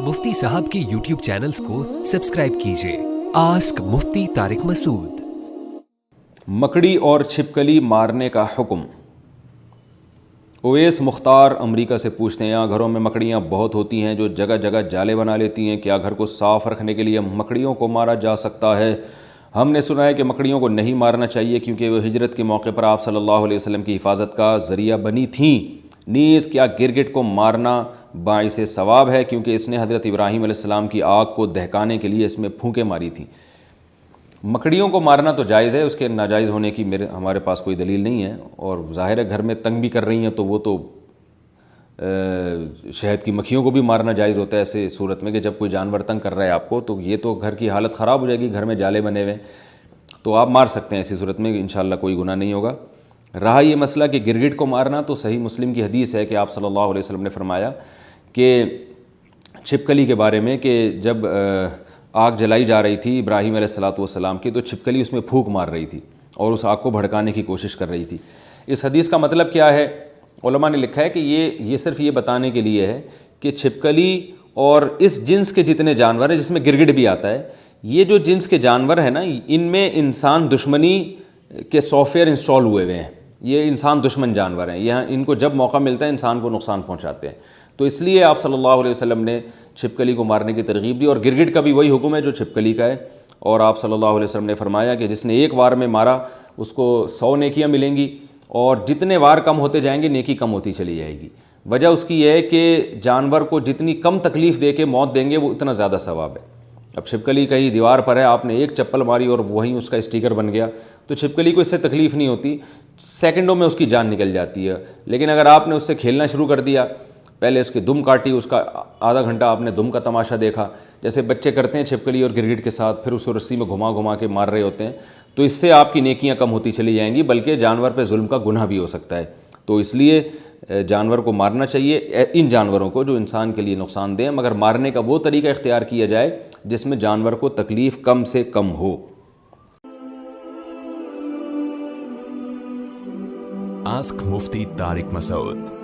मुफ्ती साहब के YouTube channels को सब्सक्राइब कीजिए। आस्क मुफ्ती तारिक मसूद। मकड़ी और छिपकली मारने का हुक्म। ओवैस मुख्तार अमेरिका से पूछते हैं, यहाँ घरों में मकड़ियाँ बहुत होती हैं जो जगह जगह जाले बना लेती हैं, क्या घर को साफ़ रखने के लिए मकड़ियों को मारा जा सकता है? हमने सुना है कि मकड़ियों को नहीं मारना चाहिए क्योंकि वो हिजरत के मौके पर आप सल्लल्लाहु अलैहि वसल्लम की हिफाजत का ज़रिया बनी थीं। नीज़ क्या गिरगिट को मारना बाइसे सवाब है क्योंकि इसने हज़रत इब्राहीम अलैहिस्सलाम की आग को दहकाने के लिए इसमें फूंकें मारी थीं। मकड़ियों को मारना तो जायज़ है, उसके नाजायज़ होने की हमारे पास कोई दलील नहीं है। और ज़ाहिर है घर में तंग भी कर रही हैं तो वो तो शहद की मक्खियों को भी मारना जायज़ होता है ऐसे सूरत में कि जब कोई जानवर तंग कर रहा है आपको, तो ये तो घर की हालत ख़राब हो जाएगी, घर में जाले बने हुए तो आप मार सकते हैं। ऐसी सूरत में इंशाअल्लाह कोई गुनाह नहीं होगा। रहा ये मसला कि गिरगिट को मारना, तो सही मुस्लिम की हदीस है कि आप सल्लल्लाहु अलैहि वसल्लम ने फरमाया कि छिपकली के बारे में कि जब आग जलाई जा रही थी इब्राहीम अलैहिस्सलाम की, तो छिपकली उसमें फूंक मार रही थी और उस आग को भड़काने की कोशिश कर रही थी। इस हदीस का मतलब क्या है? उलमा ने लिखा है कि ये सिर्फ ये बताने के लिए है कि छिपकली और इस जिन्स के जितने जानवर हैं, जिसमें गिरगिट भी आता है, ये जो जिन्स के जानवर हैं ना, इनमें इंसान दुश्मनी के सॉफ्टवेयर इंस्टॉल हुए हुए हैं। ये इंसान दुश्मन जानवर हैं, यह इनको जब मौका मिलता है इंसान को नुकसान पहुंचाते हैं। तो इसलिए आप सल्लल्लाहु अलैहि वसल्लम ने छिपकली को मारने की तरगीब दी। और गिरगिट का भी वही हुक्म है जो छिपकली का है। और आप सल्लल्लाहु अलैहि वसल्लम ने फरमाया कि जिसने एक वार में मारा उसको 100 नेकियां मिलेंगी, और जितने वार कम होते जाएंगे नेकी कम होती चली जाएगी। वजह उसकी यह है कि जानवर को जितनी कम तकलीफ़ दे के मौत देंगे वो उतना ज़्यादा सवाब है। अब छिपकली कहीं दीवार पर है, आपने एक चप्पल मारी और वहीं उसका स्टिकर बन गया, तो छिपकली को इससे तकलीफ़ नहीं होती, सेकंडों में उसकी जान निकल जाती है। लेकिन अगर आपने उससे खेलना शुरू कर दिया, पहले उसकी दुम काटी, उसका आधा घंटा आपने दुम का तमाशा देखा, जैसे बच्चे करते हैं छिपकली और गिरगिट के साथ, फिर उसको रस्सी में घुमा घुमा के मार रहे होते हैं, तो इससे आपकी नेकियां कम होती चली जाएंगी, बल्कि जानवर पे जुल्म का गुनाह भी हो सकता है। तो इसलिए जानवर को मारना चाहिए, इन जानवरों को जो इंसान के लिए नुकसानदेह, मगर मारने का वो तरीका इख्तियार किया जाए जिसमें जानवर को तकलीफ़ कम से कम हो। आस्क मुफ्ती तारिक मसूद।